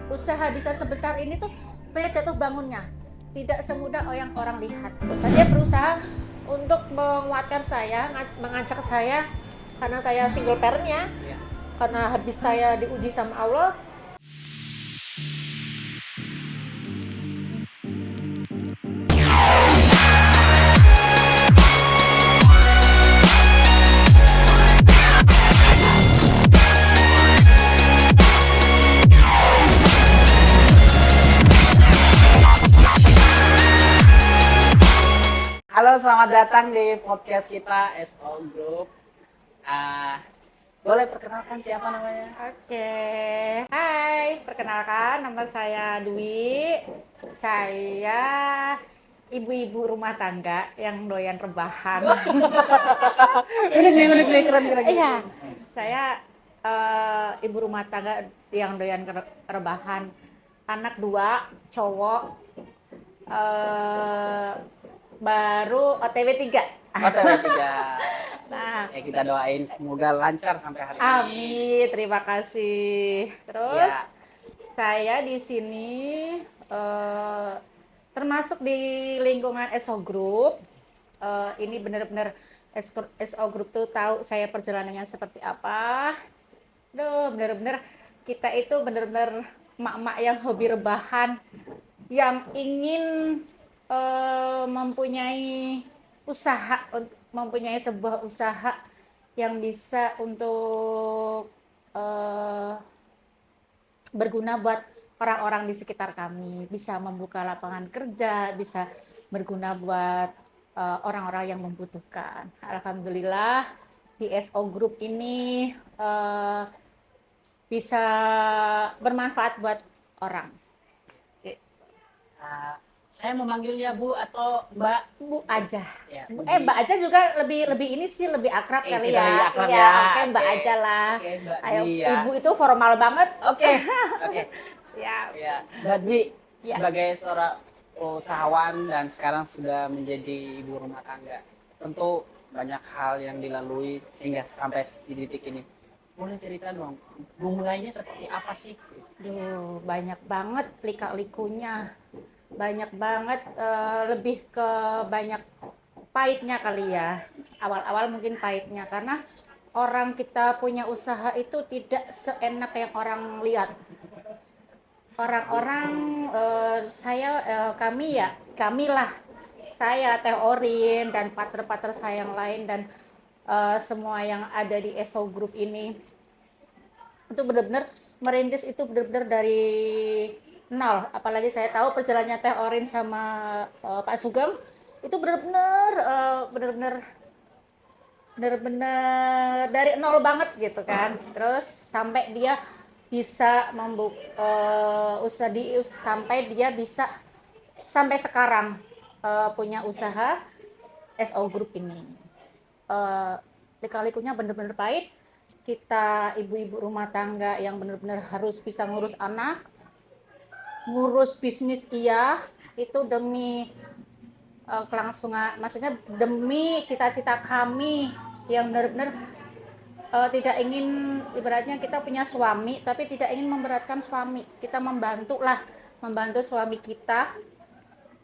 usaha bisa sebesar ini tuh banyak jatuh bangunnya, tidak semudah yang orang lihat. Saya berusaha untuk menguatkan saya, mengajak saya, karena saya single parent-nya, karena habis saya diuji sama Allah. Halo, selamat datang di podcast kita SO Group. Boleh perkenalkan siapa namanya? Oke, hai, perkenalkan nama saya Dwi. Saya ibu-ibu rumah tangga yang doyan rebahan. Unik nih, keren. Iya, saya ibu rumah tangga yang doyan rebahan. Anak 2, cowok, eh, baru OTW 3. OTW 3. Nah, Kita doain semoga lancar sampai hari ini. amin, terima kasih. Terus Ya. saya di sini termasuk di lingkungan SO Group. Ini benar-benar SO Group tuh tahu saya perjalanannya seperti apa. Duh, benar-benar kita itu benar-benar emak-emak yang hobi rebahan, yang ingin mempunyai usaha, mempunyai sebuah usaha yang bisa untuk berguna buat orang-orang di sekitar kami, bisa membuka lapangan kerja, bisa berguna buat orang-orang yang membutuhkan. Alhamdulillah di SO Group ini bisa bermanfaat buat orang. Saya memanggilnya Bu atau Mbak? Bu aja. Ya, Mbak aja juga lebih ini sih, lebih akrab kali kita ya. lebih akrab Iya, ya. oke, Mbak aja lah. Oke, Mbak Ayo, Dwi ya. Ibu itu formal banget. Oke. Siap. Ya, Mbak Dwi Ya. sebagai seorang usahawan dan sekarang sudah menjadi ibu rumah tangga, tentu banyak hal yang dilalui sehingga sampai di titik ini. Boleh cerita dong, memulainya seperti apa sih? Duh, banyak banget lika-likunya. Banyak banget, lebih ke banyak pahitnya kali ya. Awal-awal mungkin pahitnya, karena orang kita punya usaha itu tidak seenak yang orang lihat. Orang-orang, kamilah, saya, Teh Orin, dan partner-partner saya yang lain, dan semua yang ada di SO Group ini, itu benar-benar merintis itu benar-benar dari nol. Apalagi saya tahu perjalanannya Teh Orin sama Pak Sugeng itu benar-benar dari nol banget gitu kan. Terus sampai dia bisa sampai dia bisa sampai sekarang punya usaha SO Group ini. Lika-likunya benar-benar pahit. Kita ibu-ibu rumah tangga yang benar-benar harus bisa ngurus anak, ngurus bisnis, iya, itu demi kelangsungan, maksudnya demi cita-cita kami yang benar-benar tidak ingin, ibaratnya kita punya suami tapi tidak ingin memberatkan suami. Kita membantu suami kita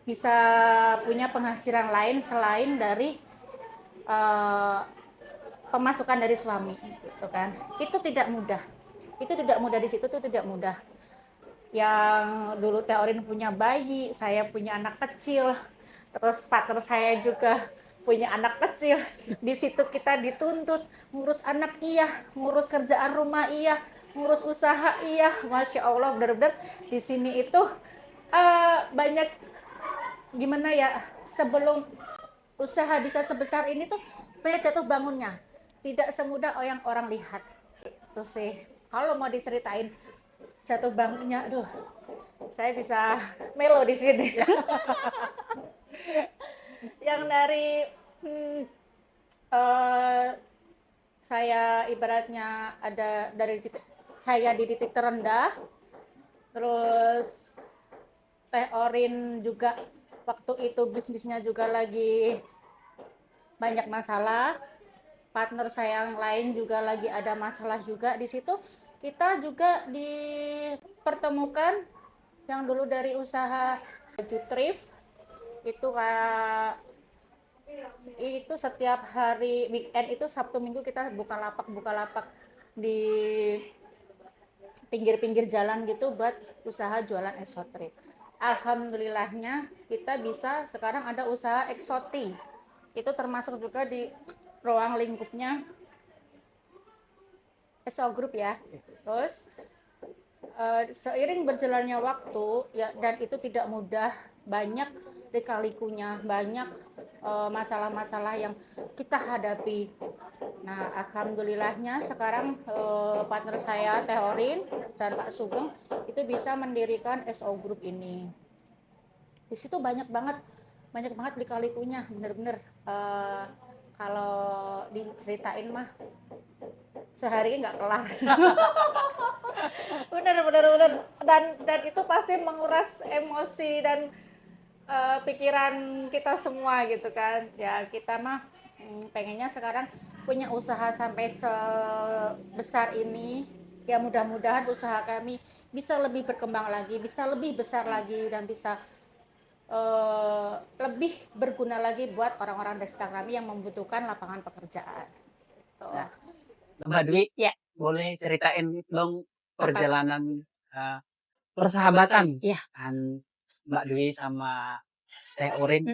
bisa punya penghasilan lain selain dari pemasukan dari suami, gitu kan. Itu tidak mudah di situ tuh, tidak mudah. Yang dulu Teorin punya bayi, saya punya anak kecil, terus partner saya juga punya anak kecil. Di situ kita dituntut ngurus anak, iya, ngurus kerjaan rumah, iya, ngurus usaha, iya. Masya Allah, benar-benar di sini itu banyak, gimana ya, sebelum usaha bisa sebesar ini tuh banyak jatuh bangunnya, tidak semudah yang orang lihat. Itu sih kalau mau diceritain jatuh bangunnya, aduh, saya bisa melo di sini. Yang dari saya ibaratnya ada dari saya di titik terendah, terus Teh Orin juga waktu itu bisnisnya juga lagi banyak masalah, partner saya yang lain juga lagi ada masalah juga. Di situ Kita juga dipertemukan yang dulu dari usaha baju thrift itu kayak itu setiap hari weekend itu Sabtu Minggu kita buka lapak di pinggir-pinggir jalan gitu buat usaha jualan esotrip. Alhamdulillahnya kita bisa sekarang ada usaha eksoti. Itu termasuk juga di ruang lingkupnya SO Group ya. Terus seiring berjalannya waktu ya dan itu tidak mudah, banyak lika-likunya, banyak masalah-masalah yang kita hadapi. Nah, alhamdulillahnya sekarang partner saya Teorin dan Pak Sugeng itu bisa mendirikan SO Group ini. Di situ banyak banget lika-likunya, bener-bener kalau diceritain mah sehari nggak kelar. Bener. Dan itu pasti menguras emosi dan pikiran kita semua gitu kan. Ya kita mah pengennya sekarang punya usaha sampai sebesar ini. Ya mudah-mudahan usaha kami bisa lebih berkembang lagi, bisa lebih besar lagi dan bisa lebih berguna lagi buat orang-orang desa kami yang membutuhkan lapangan pekerjaan. Tuh. Nah, Mbak Dwi, Ya. boleh ceritain dong perjalanan persahabatan Ya. kan Mbak Dwi sama Teh Orin.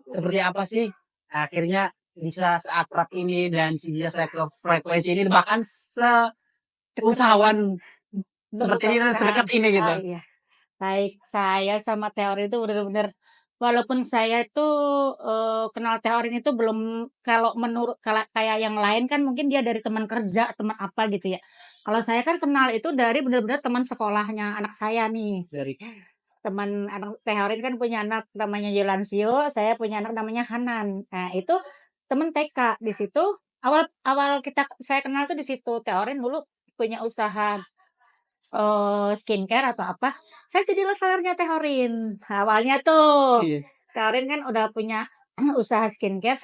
Seperti apa sih akhirnya bisa seakrab ini dan bisa ke frekuensi ini bahkan seusahawan seperti ini dan sedekat ini gitu. Iya. Baik, saya sama teori itu benar-benar walaupun saya itu kenal teori itu belum kalau menurut kayak yang lain kan mungkin dia dari teman kerja, teman apa gitu ya. Kalau saya kan kenal itu dari benar-benar teman sekolahnya anak saya nih. Dari Teman anak teori kan punya anak namanya Yolansio, saya punya anak namanya Hanan. Nah, itu teman TK di situ awal awal saya kenal tuh di situ. Teori dulu punya usaha skincare atau apa, saya jadi resellernya Teh Orin. Awalnya tuh, iya. Teh Orin kan udah punya usaha skincare,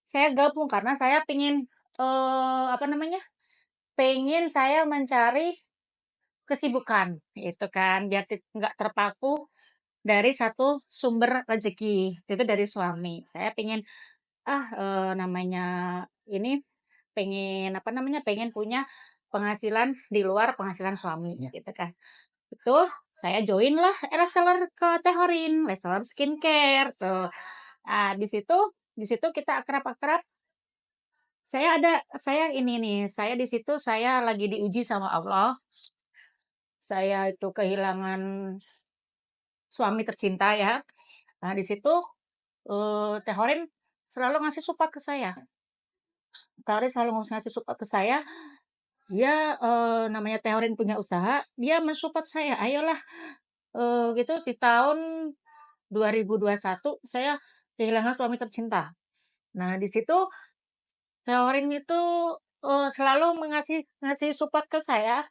saya gabung karena saya pengen apa namanya? Pengen saya mencari kesibukan, itu kan, biar nggak terpaku dari satu sumber rezeki, itu dari suami. Saya pengen namanya ini pengen apa namanya? Pengen punya penghasilan di luar penghasilan suami, Iya. gitu kan. Itu saya join lah reseller ke Teh Orin, reseller skincare tuh. Ah, di situ kita akrab-akrab. Saya ini nih, saya di situ saya lagi diuji sama Allah. Saya itu kehilangan suami tercinta ya. Nah, di situ Teh Orin selalu ngasih support ke saya. Teh Orin selalu ngasih support ke saya. Dia namanya Teh Orin punya usaha, dia mensupport saya. Ayolah gitu di tahun 2021 saya kehilangan suami tercinta. Nah, di situ Teorin itu selalu ngasih support ke saya.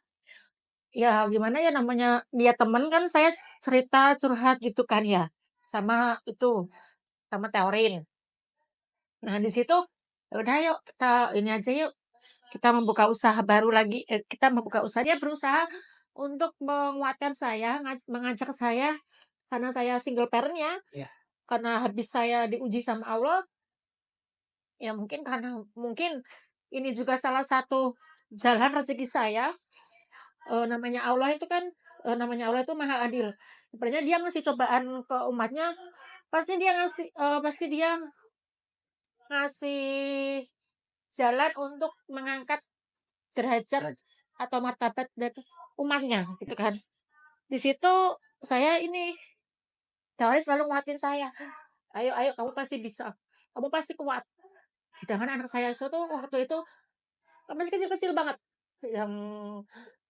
Ya gimana ya namanya dia temen kan saya cerita curhat gitu kan ya sama itu sama Teorin. Nah, di situ ya udah yuk kita ini aja yuk kita membuka usaha baru lagi. Kita membuka usaha dia berusaha untuk menguatkan saya, mengajak saya karena saya single parent ya. Iya. Karena habis saya diuji sama Allah, ya mungkin ini juga salah satu jalan rezeki saya. Namanya Allah itu kan namanya Allah itu Maha Adil. Sebenarnya dia ngasih cobaan ke umatnya, pasti dia ngasih jalan untuk mengangkat derajat atau martabat dari umatnya gitu kan. Di situ saya ini teori selalu nguatin saya. Ayo ayo kamu pasti bisa. Kamu pasti kuat. Sedangkan anak saya itu tuh waktu itu masih kecil-kecil banget. Yang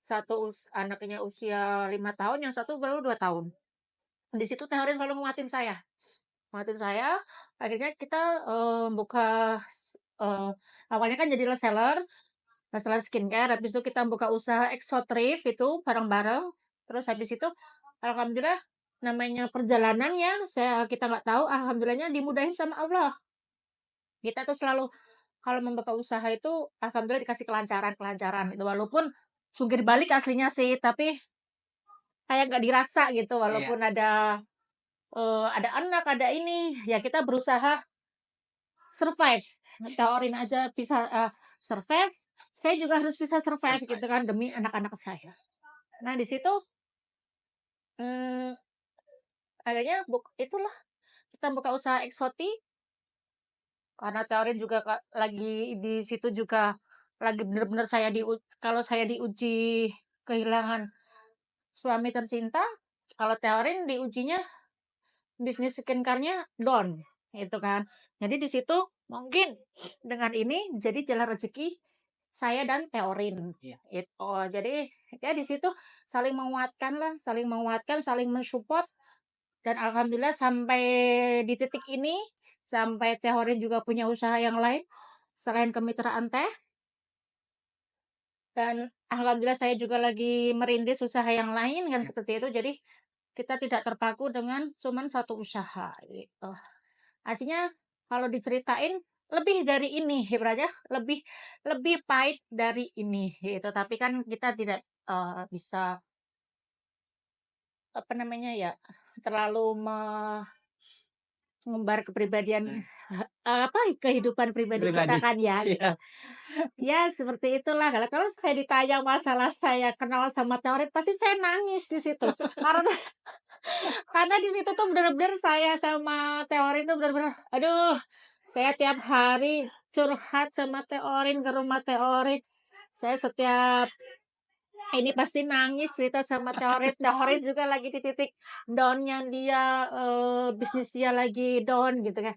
satu anaknya usia 5 tahun, yang satu baru 2 tahun. Di situ Teh Orin selalu nguatin saya. Akhirnya kita buka eh, awalnya kan jadi reseller skincare. Habis itu kita buka usaha Exotrif itu bareng-bareng. Terus habis itu, alhamdulillah namanya perjalanan ya, kita nggak tahu. Alhamdulillahnya dimudahin sama Allah. Kita tuh selalu kalau membuka usaha itu alhamdulillah dikasih kelancaran-kelancaran itu walaupun jungkir balik aslinya sih, tapi kayak nggak dirasa gitu, Iya, walaupun ada anak, ada ini, ya kita berusaha survive. Tawarin aja bisa survive, saya juga harus bisa survive survive. gitu kan demi anak-anak saya. Nah di situ mmm, akhirnya itulah kita buka usaha eksotik, karena teorin juga lagi di situ juga lagi bener-bener kalau saya diuji kehilangan suami tercinta, kalau teorin diujinya bisnis skincare-nya down, gitu kan. Jadi di situ mungkin dengan ini jadi jalan rezeki saya dan Teorin, Iya. gitu. Jadi ya di situ saling menguatkan lah, saling menguatkan, saling mensupport dan alhamdulillah sampai di titik ini, sampai Teorin juga punya usaha yang lain selain kemitraan teh, dan alhamdulillah saya juga lagi merintis usaha yang lain kan seperti itu. Jadi kita tidak terpaku dengan cuman satu usaha, gitu. Aslinya kalau diceritain lebih dari ini ibaratnya lebih lebih pahit dari ini gitu, tapi kan kita tidak, bisa apa namanya ya, terlalu mengumbar kepribadian, Nah, apa, kehidupan pribadi kita pribadi. kan ya gitu. Iya. Ya seperti itulah, kalau saya ditanya masalah saya kenal sama teori pasti saya nangis di situ. Karena karena di situ tuh bener-bener saya sama teori itu bener-bener, aduh, saya tiap hari curhat sama Teorin, ke rumah Teorin. Saya setiap ini pasti nangis cerita sama Teorin. Teorin juga lagi di titik down-nya dia, bisnis dia lagi down gitu kan.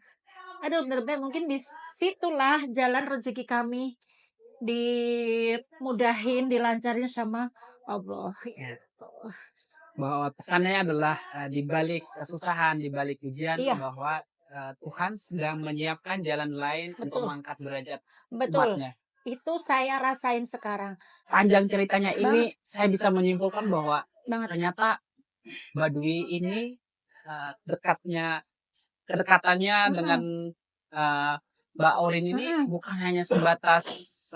Aduh bener-bener mungkin di situlah jalan rezeki kami dimudahin, dilancarin sama Allah Ya. gitu. Bahwa pesannya adalah, di balik kesusahan, di balik ujian Iya, bahwa, Tuhan sedang menyiapkan jalan lain untuk betul, mengangkat derajat betul. umatnya. Itu saya rasain sekarang. Panjang ceritanya Banget ini saya bisa menyimpulkan bahwa banget. ternyata Mbak Dwi ini, kedekatannya dengan, Mhm, eee, Mbak Orin ini mhm, bukan hanya sebatas,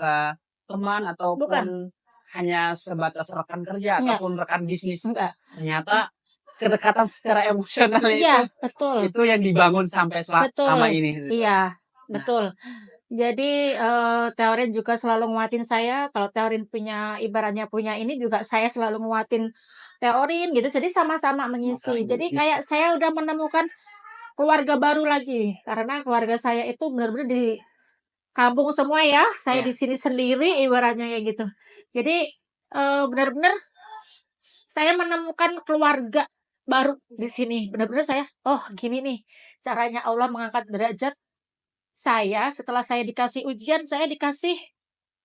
eee, teman bukan, ataupun hanya sebatas rekan kerja enggak ataupun rekan bisnis. enggak. Ternyata kedekatan secara emosional Iya, betul. itu yang dibangun sampai selama Betul, ini gitu. iya, Nah, betul. Jadi, Teorin juga selalu nguatin saya, kalau Teorin punya ibaratnya punya ini juga saya selalu nguatin Teorin gitu, jadi sama-sama mengisi. saling Jadi mengisi. kayak saya udah menemukan keluarga baru lagi, karena keluarga saya itu benar-benar di kampung semua ya, saya Ya, di sini sendiri ibaratnya kayak gitu. Jadi, benar-benar saya menemukan keluarga baru di sini, benar-benar saya, "Oh gini nih caranya Allah mengangkat derajat saya, setelah saya dikasih ujian, saya dikasih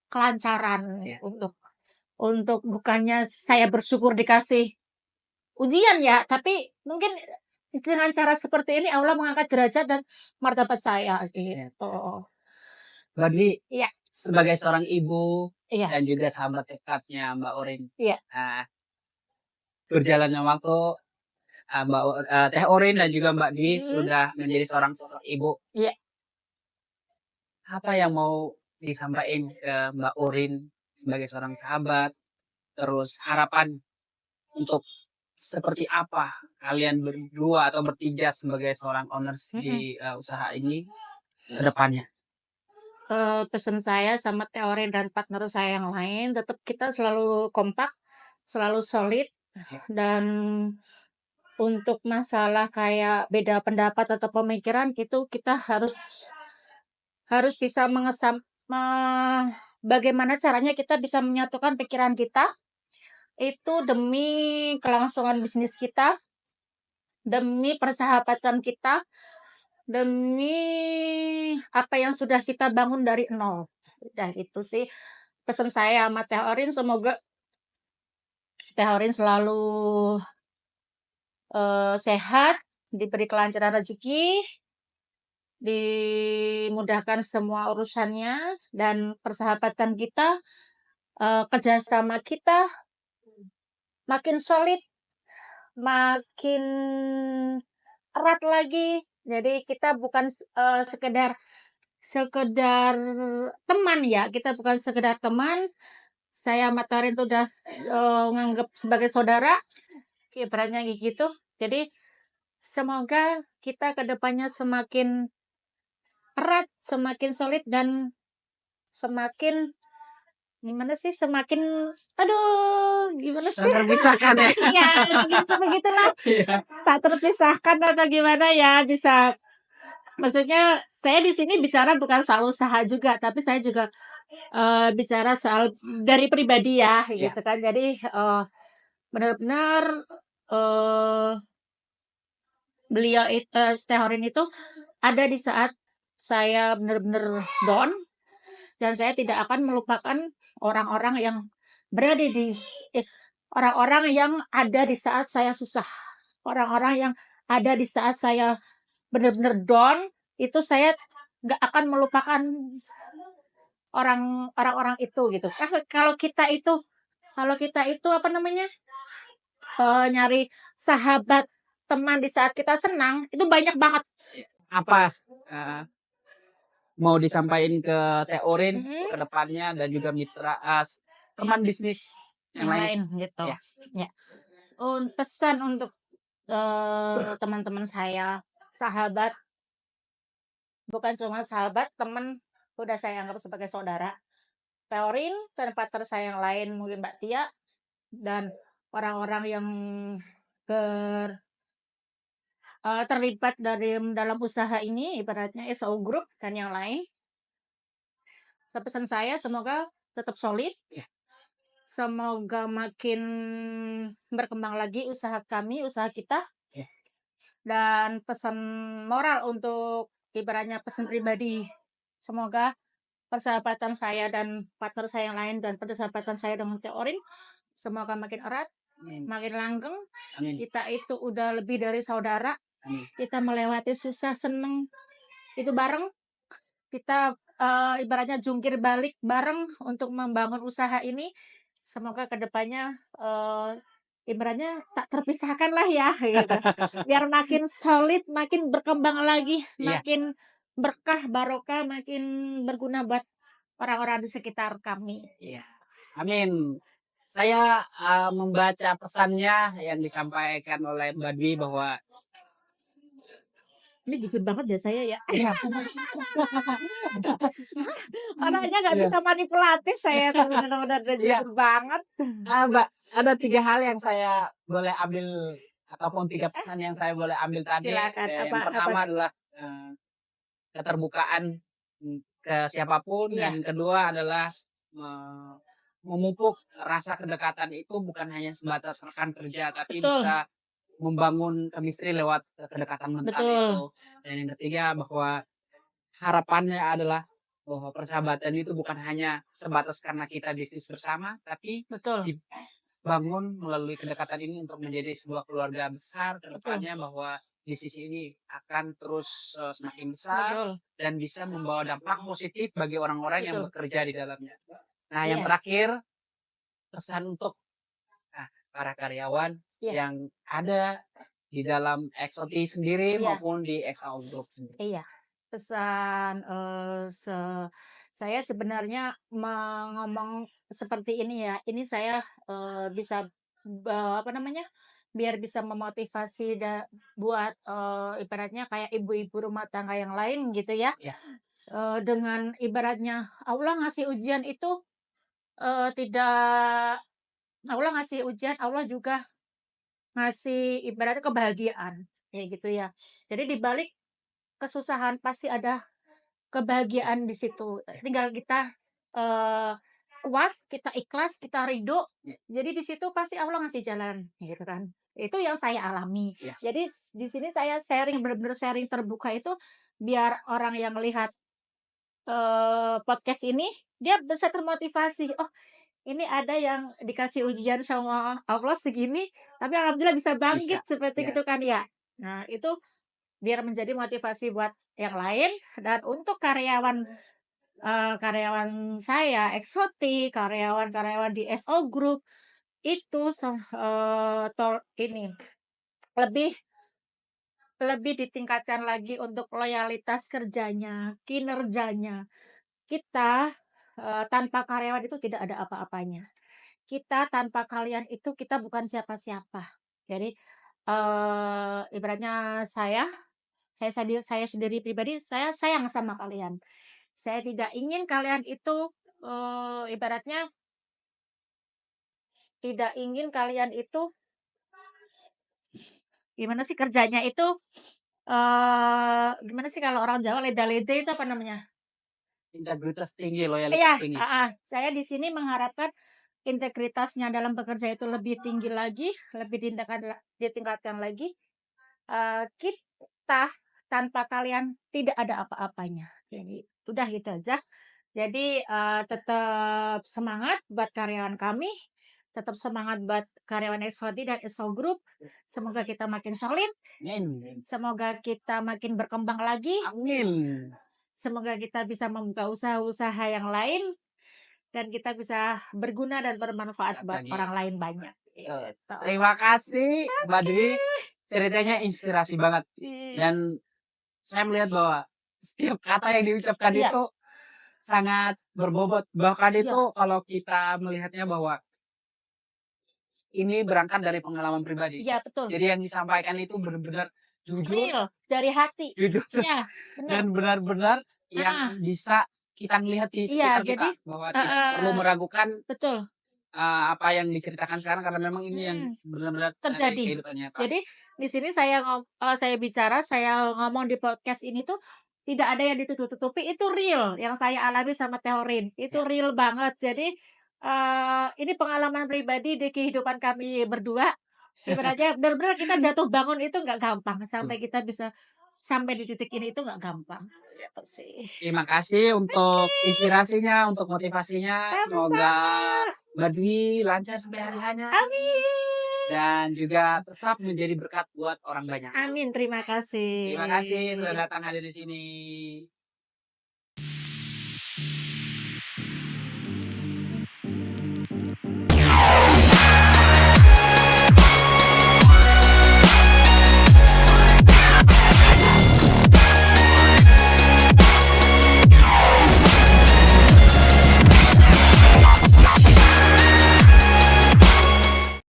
kelancaran ya. untuk bukannya saya bersyukur dikasih ujian ya, tapi mungkin dengan cara seperti ini Allah mengangkat derajat dan martabat saya Ya. gitu. Mbak Dwi Iya, sebagai seorang ibu iya, dan juga sahabat dekatnya Mbak Orin, iya, nah, berjalannya waktu, Teh Orin dan juga Mbak Dwi mhm, sudah menjadi seorang sosok ibu. iya, Apa yang mau disampaikan ke Mbak Orin sebagai seorang sahabat, terus harapan untuk seperti apa kalian berdua atau bertiga sebagai seorang owners mhm. di, usaha ini ke depannya? Pesan saya sama teori dan partner saya yang lain, tetap kita selalu kompak, selalu solid, Ya, dan untuk masalah kayak beda pendapat atau pemikiran itu kita harus harus bisa bagaimana caranya kita bisa menyatukan pikiran kita, itu demi kelangsungan bisnis kita, demi persahabatan kita, demi apa yang sudah kita bangun dari nol. Dan itu sih pesan saya sama Teh Orin, semoga Teh Orin selalu, sehat, diberi kelancaran rezeki, dimudahkan semua urusannya, dan persahabatan kita, kerjasama kita makin solid, makin erat lagi. Jadi kita bukan sekedar sekedar teman ya, kita bukan sekedar teman, saya sama Torin tuh udah nganggep sebagai saudara, ibaratnya kayak gitu. Jadi semoga kita ke depannya semakin erat, semakin solid dan semakin gimana sih? Semakin aduh, gimana sih? Terpisahkan ya. Iya, gitu begitulah. Iya. Tak terpisahkan atau gimana ya, bisa maksudnya saya di sini bicara bukan soal usaha juga, tapi saya juga bicara soal dari pribadi ya, Iya. gitu kan. Jadi benar-benar eh beliau itu Teh Horin itu ada di saat saya benar-benar down dan saya tidak akan melupakan orang-orang yang berada di eh, orang-orang yang ada di saat saya susah, orang-orang yang ada di saat saya benar-benar down itu saya nggak akan melupakan orang-orang itu gitu. Kalau kita itu apa namanya nyari sahabat teman di saat kita senang itu banyak banget. Apa eh, mau disampaikan ke Teorin Mhm. ke depannya dan juga mitra teman bisnis yang Yang lain? lain gitu. Ya. Ya. Pesan untuk teman-teman saya, sahabat, bukan cuma sahabat, teman, udah saya anggap sebagai saudara. Teorin dan partner saya yang lain, mungkin Mbak Tia, dan orang-orang yang ter, terlibat dalam usaha ini, ibaratnya SO Group dan yang lain. Pesan saya semoga tetap solid, Ya. semoga makin berkembang lagi usaha kami, usaha kita. Ya. Dan pesan moral untuk ibaratnya pesan pribadi, semoga persahabatan saya dan partner saya yang lain dan persahabatan saya dengan Teorin semoga makin erat, Amin. makin langgeng. Amin. Kita itu udah lebih dari saudara. Amin. Kita melewati susah seneng itu bareng. Kita ibaratnya jungkir balik bareng untuk membangun usaha ini. Semoga kedepannya ibaratnya tak terpisahkan lah ya gitu. Biar makin solid, makin berkembang lagi, Iya. makin berkah, barokah, makin berguna buat orang-orang di sekitar kami. Iya. Amin. Saya membaca pesannya yang disampaikan oleh Mbak Dwi bahwa Ini jujur banget ya saya ya. Iya. Orangnya nggak Iya. bisa manipulatif saya tuh benar-benar Iya. jujur banget. Mbak, ada 3 hal yang saya boleh ambil ataupun 3 pesan yang saya boleh ambil tadi. Silakan. Yang pertama adalah keterbukaan ke siapapun, Iya. dan kedua adalah memupuk rasa kedekatan itu bukan hanya sebatas rekan kerja, tapi Betul. bisa membangun chemistry lewat kedekatan mental Betul. itu. Dan yang ketiga bahwa harapannya adalah bahwa persahabatan itu bukan hanya sebatas karena kita bisnis bersama, tapi Betul. dibangun melalui kedekatan ini untuk menjadi sebuah keluarga besar ke depannya, bahwa bisnis ini akan terus semakin besar. Betul. Dan bisa membawa dampak positif bagi orang-orang yang Betul. bekerja di dalamnya. Nah, yang Iya. terakhir, pesan untuk para karyawan Iya. yang ada di dalam XOT sendiri Iya. maupun di XO Group sendiri. Iya. Pesan saya sebenarnya ngomong seperti ini ya. Ini saya bisa apa namanya? Biar bisa memotivasi buat ibaratnya kayak ibu-ibu rumah tangga yang lain gitu ya. Iya. Dengan ibaratnya Allah ngasih ujian itu tidak Allah ngasih ujian, Allah juga ngasih ibaratnya kebahagiaan kayak gitu ya. Jadi di balik kesusahan pasti ada kebahagiaan di situ. Tinggal kita kuat, kita ikhlas, kita ridho. Iya. Jadi di situ pasti Allah ngasih jalan, gitu kan. Itu yang saya alami. Iya. Jadi di sini saya sharing benar-benar sharing terbuka itu biar orang yang melihat podcast ini dia bisa termotivasi. Oh, ini ada yang dikasih ujian sama Allah segini, tapi alhamdulillah bisa Bisa. bangkit seperti Iya. gitu kan ya. Nah, itu biar menjadi motivasi buat yang lain dan untuk karyawan saya, Exoti, karyawan-karyawan di SO Group itu ini lebih lebih ditingkatkan lagi untuk loyalitas kerjanya, kinerjanya. Kita tanpa karyawan itu tidak ada apa-apanya. Kita tanpa kalian itu kita bukan siapa-siapa. Jadi, ibaratnya saya sendiri pribadi, saya sayang sama kalian. Saya tidak ingin kalian itu, ibaratnya tidak ingin kalian itu, gimana sih kerjanya itu, gimana sih kalau orang Jawa leda-lede itu apa namanya? Integritas tinggi, loyalitas Iya, tinggi. heeh, saya di sini mengharapkan integritasnya dalam bekerja itu lebih tinggi lagi, lebih ditingkatkan lagi, kita tanpa kalian tidak ada apa-apanya. Jadi udah gitu aja. Jadi, tetap semangat buat karyawan kami, tetap semangat buat karyawan SOD dan SO Group. Semoga kita makin solid, Amin. semoga kita makin berkembang lagi, Amin. semoga kita bisa membuka usaha-usaha yang lain, dan kita bisa berguna dan bermanfaat buat Lagi. orang lain banyak, Betul. gitu. Terima kasih Mbak Dwi, ceritanya inspirasi banget. Iya. Dan saya melihat bahwa setiap kata yang diucapkan Iya. itu sangat berbobot. Bahkan Iya. itu kalau kita melihatnya bahwa ini berangkat dari pengalaman pribadi. Iya, betul. Jadi yang disampaikan itu benar-benar jujur, Real, dari hati. jujur Iya, benar. dan benar-benar Heeh. yang bisa kita melihat di Iya, sekitar kita jadi bahwa tidak perlu meragukan betul. apa yang diceritakan sekarang karena memang ini yang benar-benar dari Terjadi. kehidupan nyata. Jadi di sini saya bicara, saya ngomong di podcast ini tuh tidak ada yang ditutup-tutupi, itu real yang saya alami sama Teorin, itu Ya. real banget. Jadi, ini pengalaman pribadi di kehidupan kami berdua, ibaratnya benar-benar kita jatuh bangun itu nggak gampang, sampai kita bisa sampai di titik ini itu nggak gampang, gitu sih. Terima kasih untuk inspirasinya, untuk motivasinya. Semoga Sama-sama. Mbak Dwi lancar sampai hari-harinya Amin. dan juga tetap menjadi berkat buat orang banyak. Amin, terima kasih. Terima kasih sudah datang hadir di sini.